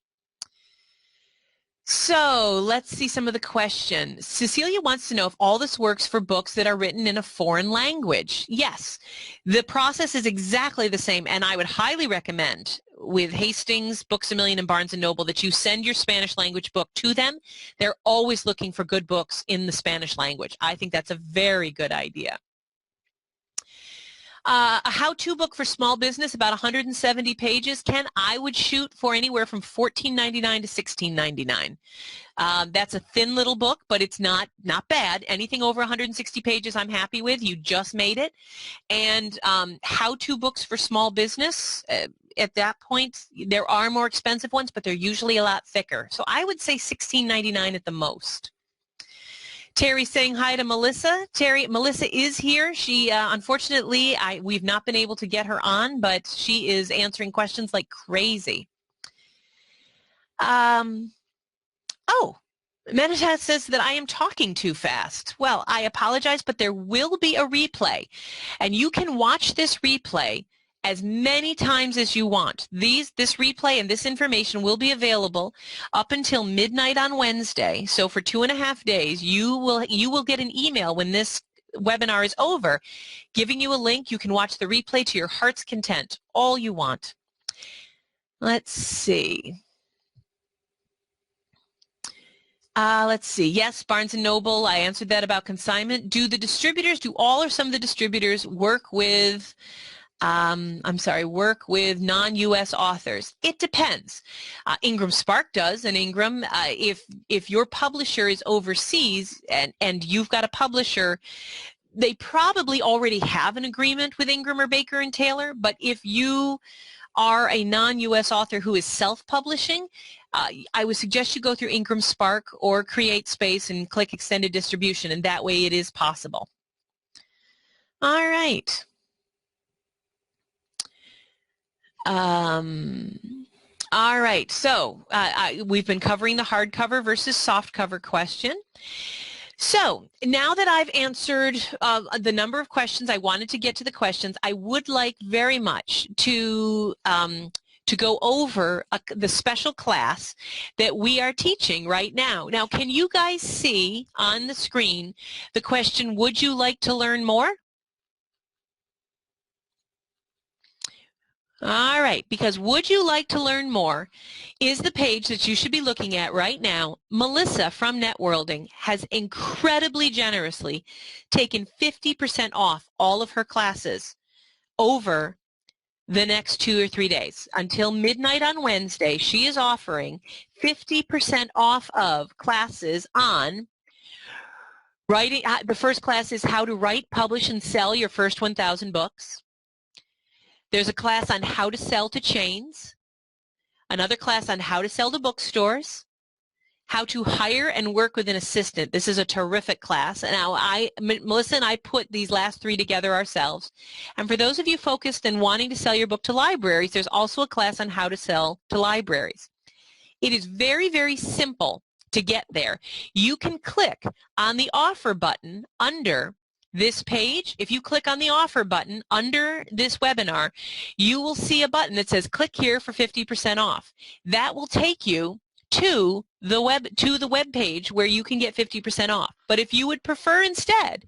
So let's see some of the questions. Cecilia wants to know if all this works for books that are written in a foreign language. Yes, the process is exactly the same, and I would highly recommend with Hastings, Books A Million, and Barnes & Noble that you send your Spanish language book to them. They're always looking for good books in the Spanish language. I think that's a very good idea. A how-to book for small business, about 170 pages. Ken, I would shoot for anywhere from $14.99 to $16.99. That's a thin little book, but it's not bad. Anything over 160 pages I'm happy with. You just made it. And how-to books for small business, at that point, there are more expensive ones, but they're usually a lot thicker. So I would say $16.99 at the most. Terry's saying hi to Melissa. Melissa is here. She, unfortunately, we've not been able to get her on, but she is answering questions like crazy. Oh, Meditas says that I am talking too fast. Well, I apologize, but there will be a replay, and you can watch this replay as many times as you want. This replay and this information will be available up until midnight on Wednesday. So for 2.5 days, you will get an email when this webinar is over, giving you a link. You can watch the replay to your heart's content, all you want. Let's see. Yes, Barnes & Noble, I answered that about consignment. Do all or some of the distributors work with work with non-U.S. authors? It depends. Ingram Spark does, and Ingram, if your publisher is overseas and you've got a publisher, they probably already have an agreement with Ingram or Baker and Taylor, but if you are a non-U.S. author who is self-publishing, I would suggest you go through Ingram Spark or Create Space and click Extended Distribution, and that way it is possible. All right. All right, so we've been covering the hardcover versus softcover question. So now that I've answered the number of questions, I wanted to get to the questions. I would like very much to go over the special class that we are teaching right now. Now, can you guys see on the screen the question, would you like to learn more? All right, because would you like to learn more is the page that you should be looking at right now. Melissa from Networlding has incredibly generously taken 50% off all of her classes over the next 2 or 3 days. Until midnight on Wednesday, she is offering 50% off of classes on writing. The first class is how to write, publish, and sell your first 1,000 books. There's a class on how to sell to chains, another class on how to sell to bookstores, how to hire and work with an assistant. This is a terrific class. And now Melissa and I put these last 3 together ourselves. And for those of you focused on wanting to sell your book to libraries, there's also a class on how to sell to libraries. It is very, very simple to get there. You can click on the offer button under this page. If you click on the offer button under this webinar, you will see a button that says click here for 50% off. That will take you to the web page where you can get 50% off. But if you would prefer instead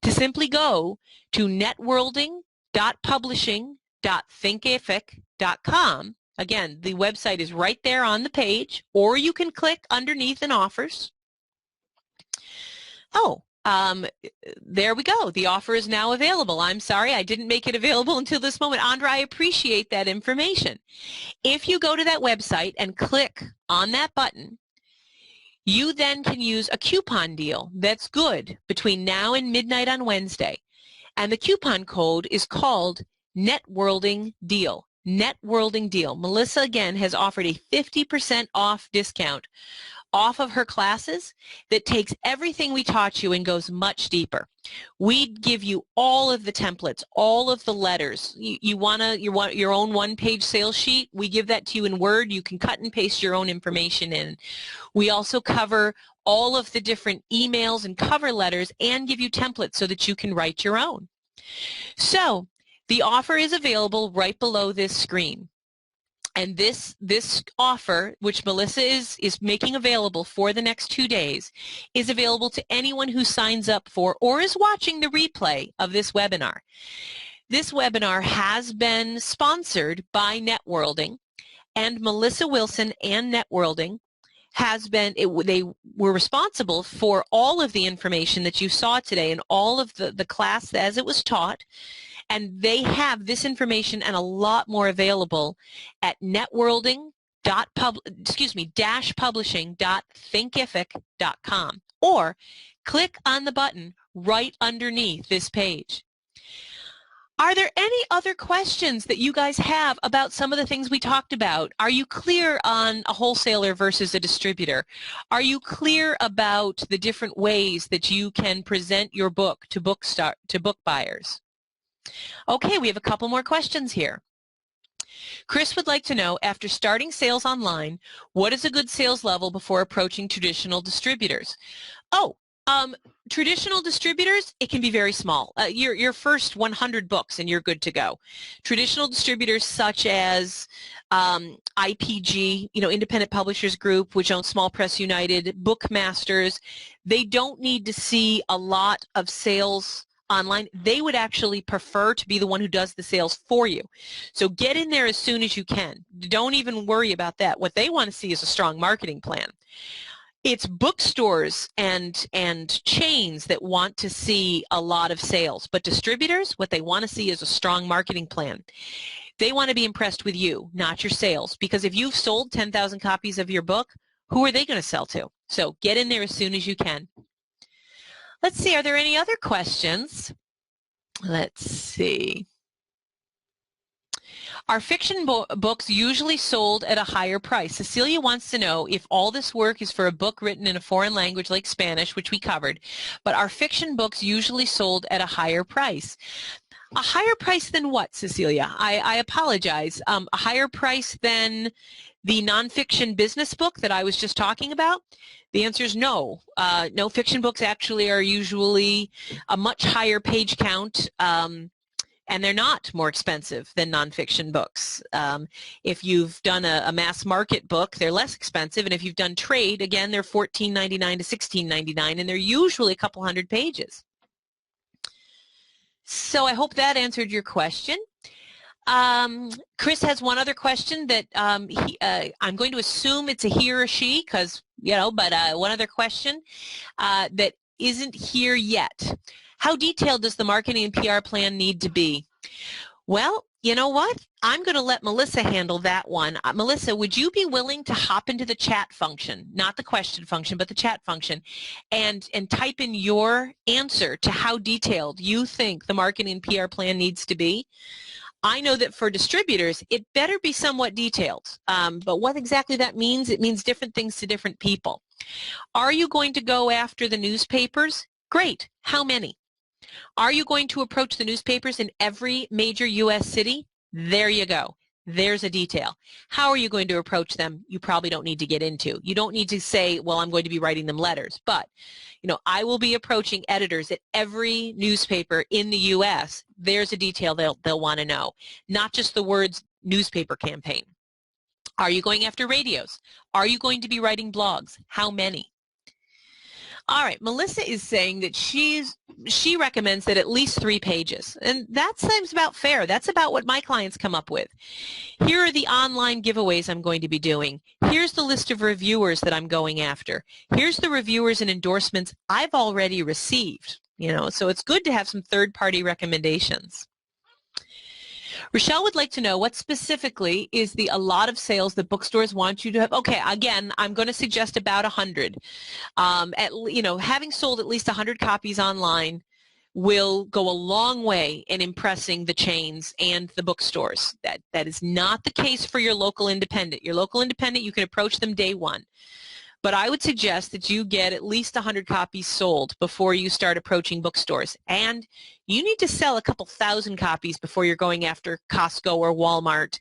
to simply go to networlding.publishing.thinkific.com, again, the website is right there on the page, or you can click underneath in offers. Oh, there we go. The offer is now available. I'm sorry I didn't make it available until this moment. Andra, I appreciate that information. If you go to that website and click on that button, you then can use a coupon deal that's good between now and midnight on Wednesday. And the coupon code is called Networlding Deal. Networlding Deal. Melissa, again, has offered a 50% off discount off of her classes that takes everything we taught you and goes much deeper. We give you all of the templates, all of the letters. You want your own one-page sales sheet? We give that to you in Word. You can cut and paste your own information in. We also cover all of the different emails and cover letters and give you templates so that you can write your own. So the offer is available right below this screen. And this offer, which Melissa is making available for the next 2 days, is available to anyone who signs up for or is watching the replay of this webinar. This webinar has been sponsored by Networlding, and Melissa Wilson and Networlding they were responsible for all of the information that you saw today and all of the class as it was taught. And they have this information and a lot more available at networlding-publishing.thinkific.com, or click on the button right underneath this page. Are there any other questions that you guys have about some of the things we talked about? Are you clear on a wholesaler versus a distributor? Are you clear about the different ways that you can present your book to book buyers? Okay, we have a couple more questions here. Chris would like to know, after starting sales online, what is a good sales level before approaching traditional distributors? Traditional distributors, it can be very small. Your first 100 books and you're good to go. Traditional distributors such as IPG, Independent Publishers Group, which owns Small Press United, Bookmasters, they don't need to see a lot of sales online. They would actually prefer to be the one who does the sales for you. So get in there as soon as you can. Don't even worry about that. What they want to see is a strong marketing plan. It's bookstores and chains that want to see a lot of sales. But distributors, what they want to see is a strong marketing plan. They want to be impressed with you, not your sales. Because if you've sold 10,000 copies of your book, who are they going to sell to? So get in there as soon as you can. Let's see, are there any other questions? Let's see. Are fiction books usually sold at a higher price? Cecilia wants to know if all this work is for a book written in a foreign language like Spanish, which we covered, but are fiction books usually sold at a higher price? A higher price than what, Cecilia? I apologize. A higher price than the nonfiction business book that I was just talking about? The answer is no. No, fiction books actually are usually a much higher page count, and they're not more expensive than nonfiction books. If you've done a mass market book, they're less expensive, and if you've done trade, again, they're $14.99 to $16.99, and they're usually a couple hundred pages. So I hope that answered your question. Chris has one other question that I'm going to assume it's a he or a she, because, but one other question that isn't here yet. How detailed does the marketing and PR plan need to be? Well, you know what? I'm going to let Melissa handle that one. Melissa, would you be willing to hop into the chat function, not the question function, but the chat function, and type in your answer to how detailed you think the marketing and PR plan needs to be? I know that for distributors, it better be somewhat detailed, but what exactly that means, it means different things to different people. Are you going to go after the newspapers? Great. How many? Are you going to approach the newspapers in every major U.S. city? There you go. There's a detail. How are you going to approach them? You probably don't need to get into. You don't need to say, well, I'm going to be writing them letters. But, I will be approaching editors at every newspaper in the U.S. There's a detail they'll want to know, not just the words newspaper campaign. Are you going after radios? Are you going to be writing blogs? How many? All right, Melissa is saying that she recommends that at least 3 pages, and that seems about fair. That's about what my clients come up with. Here are the online giveaways I'm going to be doing. Here's the list of reviewers that I'm going after. Here's the reviewers and endorsements I've already received. So it's good to have some third-party recommendations. Rochelle would like to know what specifically is a lot of sales that bookstores want you to have. Okay, again, I'm going to suggest about 100. Having sold at least 100 copies online will go a long way in impressing the chains and the bookstores. That is not the case for your local independent. Your local independent, you can approach them day one. But I would suggest that you get at least 100 copies sold before you start approaching bookstores. And you need to sell a couple thousand copies before you're going after Costco or Walmart.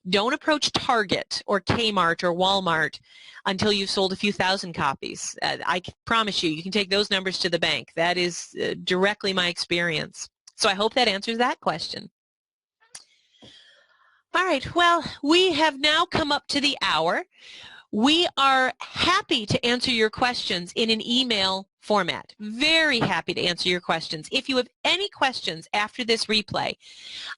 Don't approach Target or Kmart or Walmart until you've sold a few thousand copies. I promise you can take those numbers to the bank. That is directly my experience. So I hope that answers that question. All right, well, we have now come up to the hour. We are happy to answer your questions in an email format. Very happy to answer your questions. If you have any questions after this replay,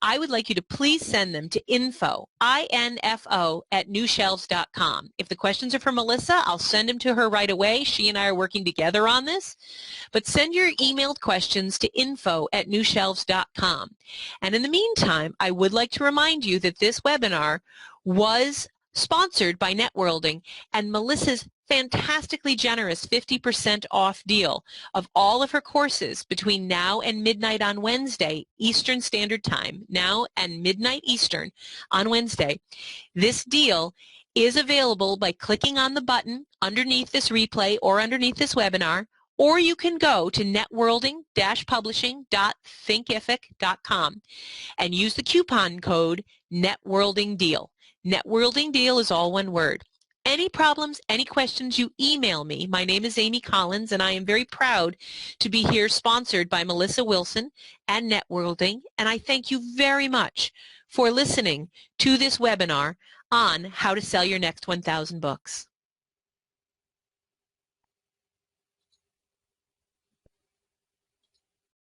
I would like you to please send them to info, I-N-F-O, @newshelves.com. If the questions are for Melissa, I'll send them to her right away. She and I are working together on this. But send your emailed questions to info @newshelves.com. And in the meantime, I would like to remind you that this webinar was sponsored by Networlding, and Melissa's fantastically generous 50% off deal of all of her courses between now and midnight on Wednesday, Eastern Standard Time, now and midnight Eastern on Wednesday. This deal is available by clicking on the button underneath this replay or underneath this webinar, or you can go to networlding-publishing.thinkific.com and use the coupon code NetworldingDeal. Networlding Deal is all one word. Any problems, any questions, you email me. My name is Amy Collins, and I am very proud to be here sponsored by Melissa Wilson and Networlding, and I thank you very much for listening to this webinar on how to sell your next 1,000 books.